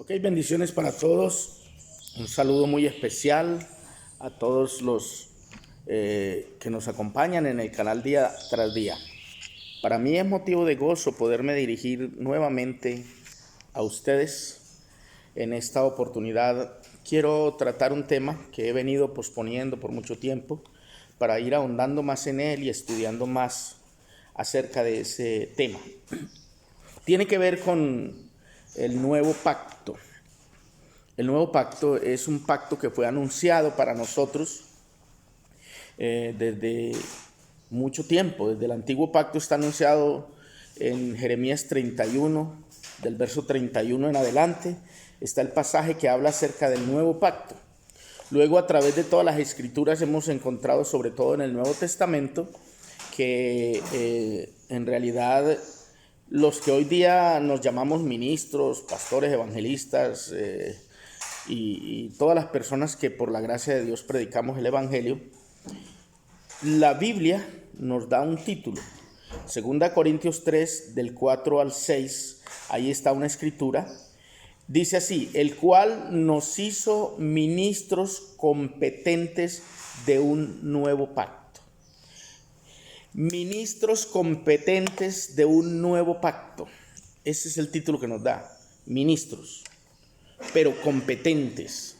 Ok, bendiciones para todos. Un saludo muy especial a todos los que nos acompañan en el canal día tras día. Para mí es motivo de gozo poderme dirigir nuevamente a ustedes. En esta oportunidad quiero tratar un tema que he venido posponiendo por mucho tiempo para ir ahondando más en él y estudiando más acerca de ese tema. Tiene que ver con el nuevo pacto. El nuevo pacto es un pacto que fue anunciado para nosotros desde mucho tiempo. Desde el antiguo pacto está anunciado en Jeremías 31, del verso 31 en adelante. Está el pasaje que habla acerca del nuevo pacto. Luego, a través de todas las escrituras hemos encontrado, sobre todo en el Nuevo Testamento, que en realidad los que hoy día nos llamamos ministros, pastores, evangelistas y todas las personas que por la gracia de Dios predicamos el evangelio, la Biblia nos da un título. 2 Corintios 3, del 4 al 6, ahí está una escritura. Dice así: el cual nos hizo ministros competentes de un nuevo pacto. Ministros competentes de un nuevo pacto. Ese es el título que nos da. Ministros, pero competentes.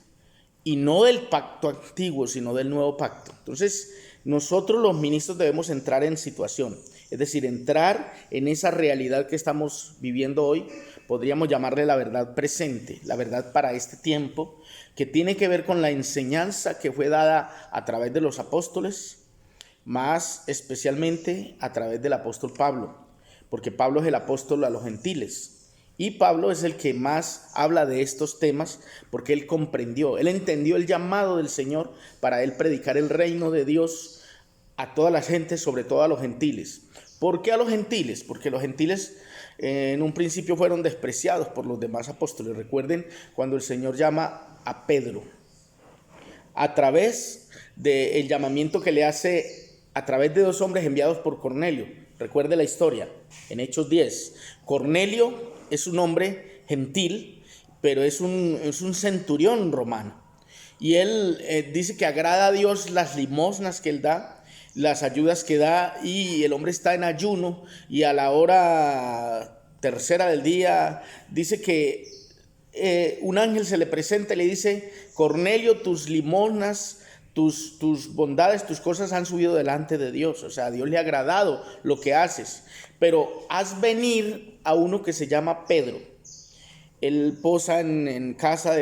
Y no del pacto antiguo, sino del nuevo pacto. Entonces, nosotros los ministros debemos entrar en situación. Es decir, entrar en esa realidad que estamos viviendo hoy. Podríamos llamarle la verdad presente, la verdad para este tiempo, que tiene que ver con la enseñanza que fue dada a través de los apóstoles, más especialmente a través del apóstol Pablo, porque Pablo es el apóstol a los gentiles, y Pablo es el que más habla de estos temas, porque él comprendió, él entendió el llamado del Señor para él predicar el reino de Dios a toda la gente, sobre todo a los gentiles. ¿Por qué a los gentiles? Porque los gentiles en un principio fueron despreciados por los demás apóstoles. Recuerden cuando el Señor llama a Pedro, a través del llamamiento que le hace a través de dos hombres enviados por Cornelio. Recuerde la historia en Hechos 10. Cornelio es un hombre gentil, pero es un centurión romano. Y él dice que agrada a Dios las limosnas que él da, las ayudas que da, y el hombre está en ayuno, y a la hora tercera del día dice que un ángel se le presenta y le dice: Cornelio, tus limosnas, tus bondades, tus cosas han subido delante de Dios. O sea, a Dios le ha agradado lo que haces, pero haz venir a uno que se llama Pedro. Él posa en casa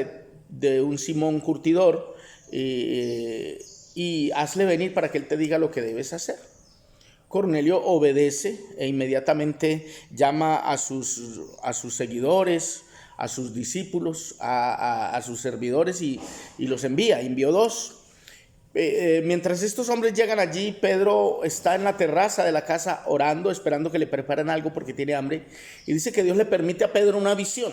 de un Simón curtidor, y hazle venir para que él te diga lo que debes hacer. Cornelio obedece e inmediatamente llama a sus seguidores, a sus discípulos, a sus servidores, y los envió dos. Mientras estos hombres llegan allí, Pedro está en la terraza de la casa orando, esperando que le preparen algo porque tiene hambre, y dice que Dios le permite a Pedro una visión.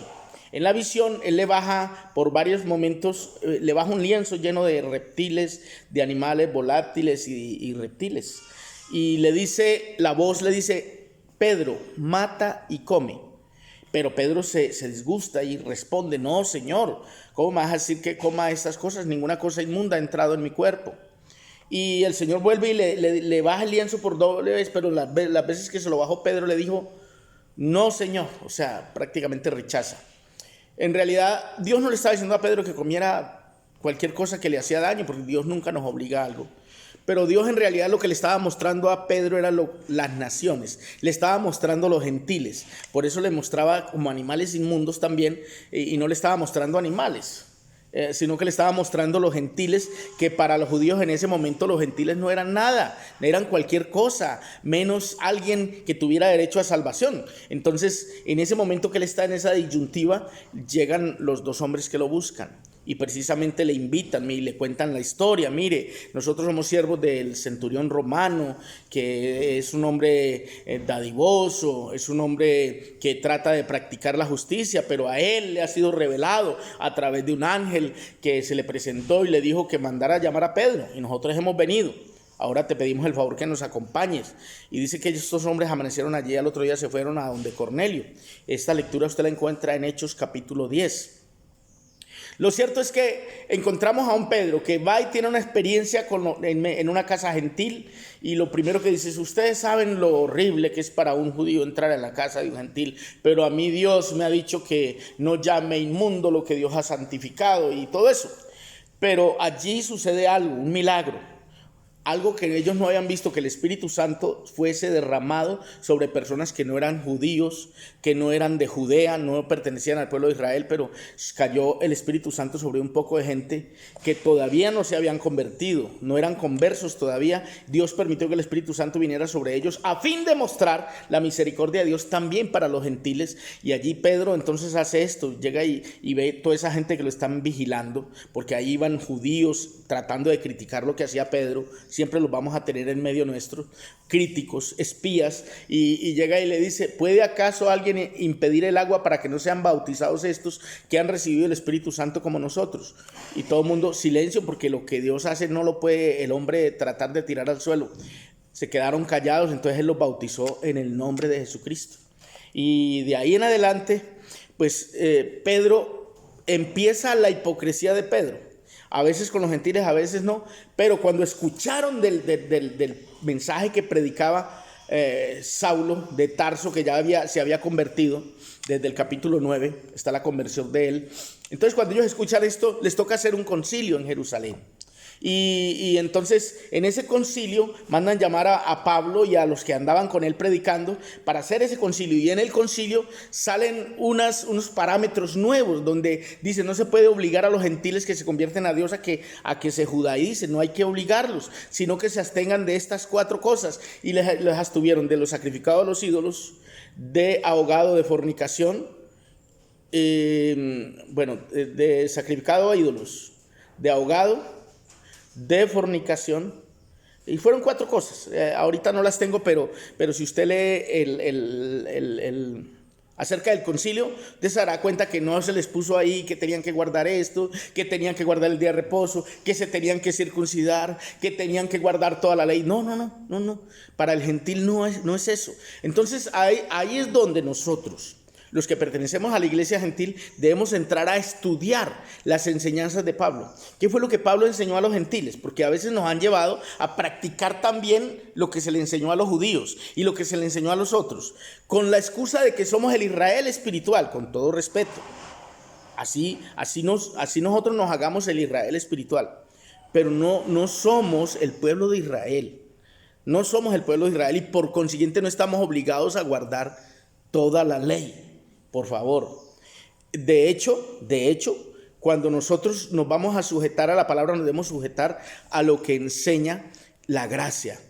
En la visión él le baja por varios momentos, le baja un lienzo lleno de reptiles, de animales volátiles y reptiles, y le dice, la voz le dice: Pedro, mata y come. Pero Pedro se disgusta y responde: no, Señor, ¿cómo me vas a decir que coma estas cosas? Ninguna cosa inmunda ha entrado en mi cuerpo. Y el Señor vuelve y le baja el lienzo por doble vez, pero las veces que se lo bajó, Pedro le dijo: no, Señor. O sea, prácticamente rechaza. En realidad, Dios no le estaba diciendo a Pedro que comiera cualquier cosa que le hacía daño, porque Dios nunca nos obliga a algo. Pero Dios en realidad lo que le estaba mostrando a Pedro era las naciones, le estaba mostrando los gentiles. Por eso le mostraba como animales inmundos también, y no le estaba mostrando animales, sino que le estaba mostrando los gentiles, que para los judíos en ese momento los gentiles no eran nada, eran cualquier cosa, menos alguien que tuviera derecho a salvación. Entonces, en ese momento que él está en esa disyuntiva, llegan los dos hombres que lo buscan. Y precisamente le invitan y le cuentan la historia. Mire, nosotros somos siervos del centurión romano, que es un hombre dadivoso, es un hombre que trata de practicar la justicia, pero a él le ha sido revelado a través de un ángel que se le presentó y le dijo que mandara a llamar a Pedro, y nosotros hemos venido. Ahora te pedimos el favor que nos acompañes. Y dice que estos hombres amanecieron allí, al otro día se fueron a donde Cornelio. Esta lectura usted la encuentra en Hechos capítulo 10. Lo cierto es que encontramos a un Pedro que va y tiene una experiencia en una casa gentil, y lo primero que dice es: ustedes saben lo horrible que es para un judío entrar en la casa de un gentil, pero a mí Dios me ha dicho que no llame inmundo lo que Dios ha santificado y todo eso. Pero allí sucede algo, un milagro. Algo que ellos no habían visto, que el Espíritu Santo fuese derramado sobre personas que no eran judíos, que no eran de Judea, no pertenecían al pueblo de Israel, pero cayó el Espíritu Santo sobre un poco de gente que todavía no se habían convertido, no eran conversos todavía. Dios permitió que el Espíritu Santo viniera sobre ellos a fin de mostrar la misericordia de Dios también para los gentiles. Y allí Pedro entonces hace esto, llega y ve toda esa gente que lo están vigilando, porque ahí iban judíos tratando de criticar lo que hacía Pedro. Siempre los vamos a tener en medio nuestro, críticos, espías, y llega y le dice: ¿puede acaso alguien impedir el agua para que no sean bautizados estos que han recibido el Espíritu Santo como nosotros? Y todo el mundo, silencio, porque lo que Dios hace no lo puede el hombre tratar de tirar al suelo. Se quedaron callados, entonces él los bautizó en el nombre de Jesucristo. Y de ahí en adelante, pues Pedro, empieza la hipocresía de Pedro. A veces con los gentiles, a veces no, pero cuando escucharon del mensaje que predicaba Saulo de Tarso, que ya se había convertido, desde el capítulo 9 está la conversión de él. Entonces, cuando ellos escuchan esto, les toca hacer un concilio en Jerusalén. Y entonces en ese concilio mandan llamar a Pablo y a los que andaban con él predicando para hacer ese concilio, y en el concilio salen unos parámetros nuevos donde dice: no se puede obligar a los gentiles que se convierten a Dios a que se judaicen, no hay que obligarlos, sino que se abstengan de estas 4 cosas, y les abstuvieron de lo sacrificado a los ídolos, de ahogado, de fornicación, de sacrificado a ídolos, de ahogado, de fornicación, y fueron 4 cosas. Ahorita no las tengo, pero si usted lee acerca del concilio, usted se dará cuenta que no se les puso ahí que tenían que guardar esto, que tenían que guardar el día de reposo, que se tenían que circuncidar, que tenían que guardar toda la ley. No. Para el gentil no es eso. Entonces ahí es donde nosotros, los que pertenecemos a la iglesia gentil, debemos entrar a estudiar las enseñanzas de Pablo. ¿Qué fue lo que Pablo enseñó a los gentiles? Porque a veces nos han llevado a practicar también lo que se le enseñó a los judíos y lo que se le enseñó a los otros, con la excusa de que somos el Israel espiritual, con todo respeto. Así nosotros nos hagamos el Israel espiritual, pero no somos el pueblo de Israel. No somos el pueblo de Israel, y por consiguiente no estamos obligados a guardar toda la ley. Por favor. De hecho, cuando nosotros nos vamos a sujetar a la palabra, nos debemos sujetar a lo que enseña la gracia.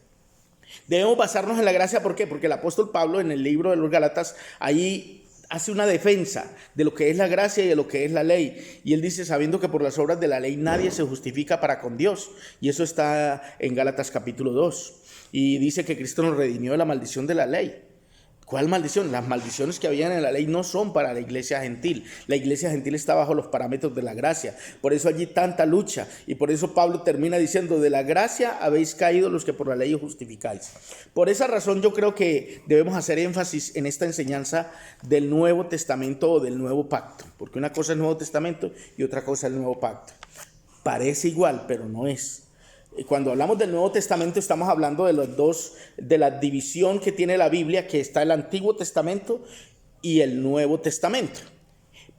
Debemos basarnos en la gracia. ¿Por qué? Porque el apóstol Pablo, en el libro de los Gálatas, ahí hace una defensa de lo que es la gracia y de lo que es la ley. Y él dice: sabiendo que por las obras de la ley nadie se justifica para con Dios. Y eso está en Gálatas capítulo 2. Y dice que Cristo nos redimió de la maldición de la ley. ¿Cuál maldición? Las maldiciones que habían en la ley no son para la iglesia gentil. La iglesia gentil está bajo los parámetros de la gracia. Por eso allí tanta lucha. Y por eso Pablo termina diciendo: de la gracia habéis caído los que por la ley os justificáis. Por esa razón yo creo que debemos hacer énfasis en esta enseñanza del Nuevo Testamento o del Nuevo Pacto. Porque una cosa es el Nuevo Testamento y otra cosa es el Nuevo Pacto. Parece igual, pero no es. Cuando hablamos del Nuevo Testamento estamos hablando de la división que tiene la Biblia, que está el Antiguo Testamento y el Nuevo Testamento.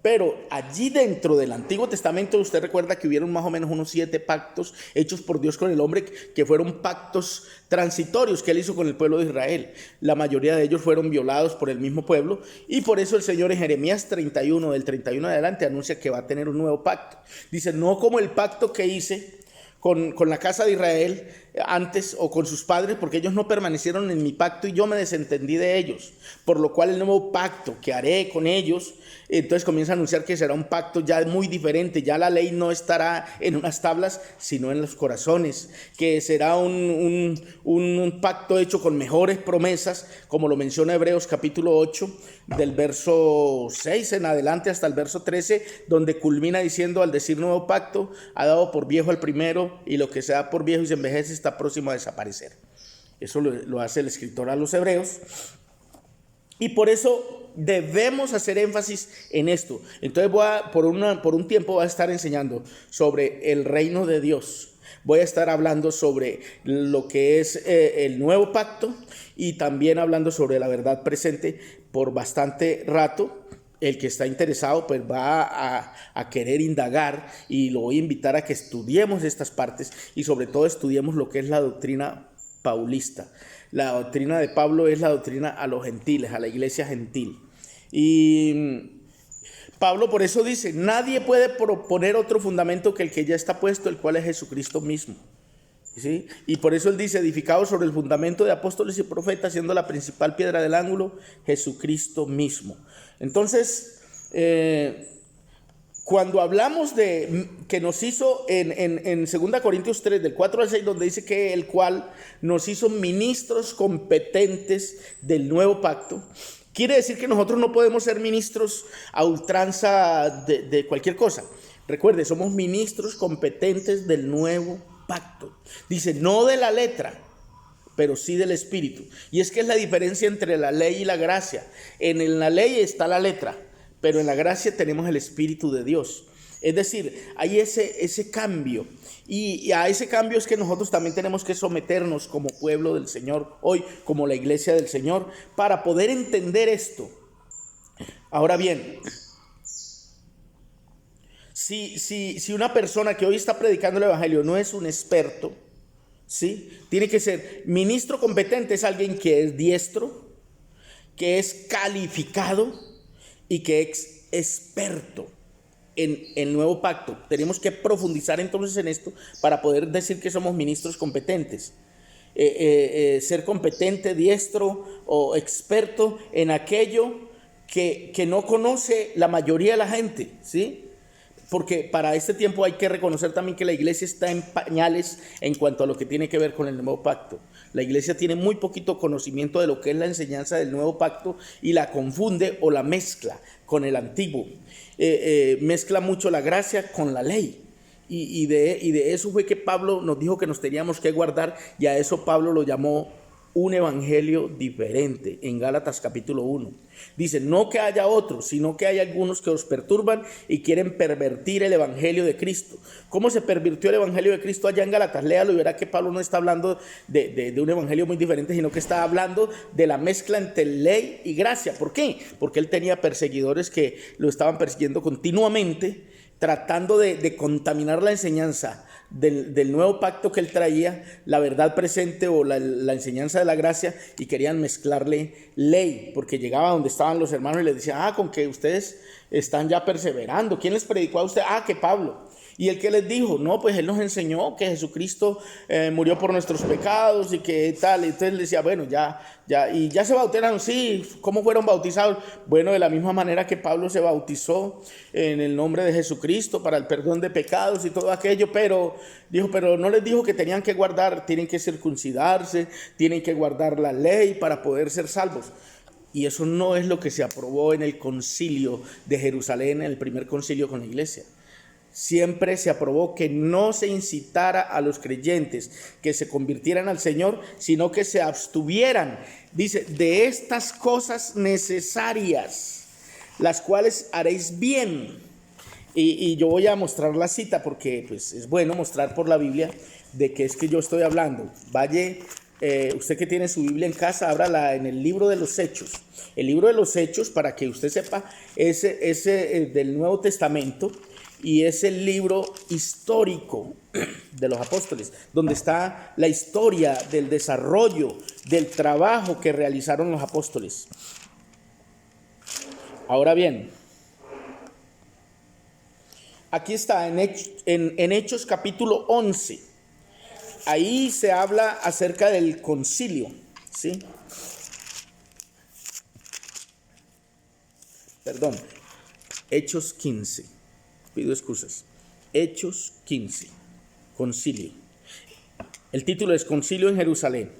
Pero allí dentro del Antiguo Testamento usted recuerda que hubieron más o menos unos 7 pactos hechos por Dios con el hombre, que fueron pactos transitorios que él hizo con el pueblo de Israel. La mayoría de ellos fueron violados por el mismo pueblo, y por eso el Señor en Jeremías 31, del 31 adelante, anuncia que va a tener un nuevo pacto. Dice: no como el pacto que hice con la casa de Israel antes, o con sus padres, porque ellos no permanecieron en mi pacto y yo me desentendí de ellos, por lo cual el nuevo pacto que haré con ellos. Entonces comienza a anunciar que será un pacto ya muy diferente. Ya la ley no estará en unas tablas, sino en los corazones, que será un pacto hecho con mejores promesas, como lo menciona Hebreos capítulo 8, del verso 6 en adelante hasta el verso 13, donde culmina diciendo: al decir nuevo pacto, ha dado por viejo el primero, y lo que se da por viejo y se envejece está próximo a desaparecer. Eso lo hace el escritor a los Hebreos. Y por eso debemos hacer énfasis en esto. Entonces por un tiempo voy a estar enseñando sobre el reino de Dios. Voy a estar hablando sobre lo que es el nuevo pacto y también hablando sobre la verdad presente por bastante rato. El que está interesado pues va a querer indagar, y lo voy a invitar a que estudiemos estas partes y sobre todo estudiemos lo que es la doctrina paulista. La doctrina de Pablo es la doctrina a los gentiles, a la iglesia gentil. Y Pablo por eso dice: nadie puede proponer otro fundamento que el que ya está puesto, el cual es Jesucristo mismo. ¿Sí? Y por eso él dice: edificado sobre el fundamento de apóstoles y profetas, siendo la principal piedra del ángulo Jesucristo mismo. Entonces, cuando hablamos de que nos hizo en 2 Corintios 3, del 4 al 6, donde dice que el cual nos hizo ministros competentes del nuevo pacto, quiere decir que nosotros no podemos ser ministros a ultranza de cualquier cosa. Recuerde, somos ministros competentes del nuevo pacto. Dice, no de la letra, pero sí del espíritu. Y es que es la diferencia entre la ley y la gracia. En la ley está la letra, pero en la gracia tenemos el espíritu de Dios. Es decir, hay ese cambio. Y a ese cambio es que nosotros también tenemos que someternos como pueblo del Señor hoy, como la iglesia del Señor, para poder entender esto. Ahora bien, si una persona que hoy está predicando el evangelio no es un experto, ¿sí? Tiene que ser ministro competente, es alguien que es diestro, que es calificado y que es experto en el nuevo pacto. Tenemos que profundizar entonces en esto para poder decir que somos ministros competentes. Ser competente, diestro o experto en aquello que no conoce la mayoría de la gente, ¿sí? Porque para este tiempo hay que reconocer también que la iglesia está en pañales en cuanto a lo que tiene que ver con el nuevo pacto. La iglesia tiene muy poquito conocimiento de lo que es la enseñanza del nuevo pacto y la confunde o la mezcla con el antiguo. Mezcla mucho la gracia con la ley. Y de eso fue que Pablo nos dijo que nos teníamos que guardar, y a eso Pablo lo llamó un evangelio diferente en Gálatas capítulo 1. Dice, no que haya otros, sino que hay algunos que os perturban y quieren pervertir el evangelio de Cristo. ¿Cómo se pervirtió el evangelio de Cristo allá en Gálatas? Léalo y verá que Pablo no está hablando de un evangelio muy diferente, sino que está hablando de la mezcla entre ley y gracia. ¿Por qué? Porque él tenía perseguidores que lo estaban persiguiendo continuamente, tratando de contaminar la enseñanza del nuevo pacto que él traía, la verdad presente o la enseñanza de la gracia, y querían mezclarle ley, porque llegaba donde estaban los hermanos y les decía, con que ustedes están ya perseverando. ¿Quién les predicó a usted? Que Pablo. Y el que les dijo, no, pues él nos enseñó que Jesucristo murió por nuestros pecados y que tal. Y entonces le decía, bueno, y ya se bautizaron. Sí, ¿cómo fueron bautizados? Bueno, de la misma manera que Pablo se bautizó en el nombre de Jesucristo para el perdón de pecados y todo aquello, pero no les dijo que tenían que guardar, tienen que circuncidarse, tienen que guardar la ley para poder ser salvos. Y eso no es lo que se aprobó en el concilio de Jerusalén, en el primer concilio con la iglesia. Siempre se aprobó que no se incitara a los creyentes que se convirtieran al Señor, sino que se abstuvieran, dice, de estas cosas necesarias, las cuales haréis bien. Y yo voy a mostrar la cita porque pues, es bueno mostrar por la Biblia de qué es que yo estoy hablando. Vaya, usted que tiene su Biblia en casa, ábrala en el libro de los Hechos. El libro de los Hechos, para que usted sepa, ese del Nuevo Testamento. Y es el libro histórico de los apóstoles, donde está la historia del desarrollo, del trabajo que realizaron los apóstoles. Ahora bien, aquí está en Hechos capítulo 11. Ahí se habla acerca del concilio, ¿sí? Perdón, Hechos 15. Pido excusas. Hechos 15, concilio. El título es Concilio en Jerusalén.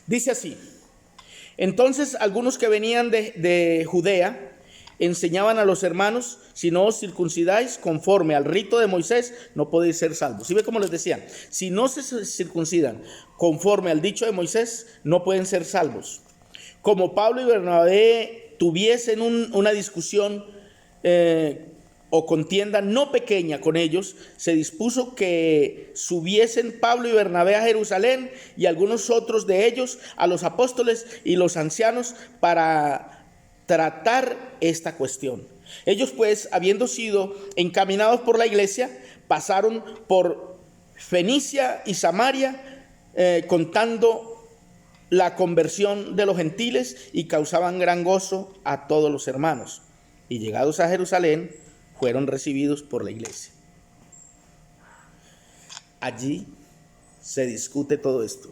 Dice así: entonces algunos que venían de Judea enseñaban a los hermanos, si no os circuncidáis conforme al rito de Moisés, no podéis ser salvos. ¿Sí ve cómo les decían? Si no se circuncidan conforme al dicho de Moisés, no pueden ser salvos. como Pablo y Bernabé tuviesen una discusión o contienda no pequeña con ellos, se dispuso que subiesen Pablo y Bernabé a Jerusalén y algunos otros de ellos a los apóstoles y los ancianos para tratar esta cuestión. Ellos pues, habiendo sido encaminados por la iglesia, pasaron por Fenicia y Samaria, contando la conversión de los gentiles, y causaban gran gozo a todos los hermanos. Y llegados a Jerusalén, fueron recibidos por la iglesia. Allí se discute todo esto.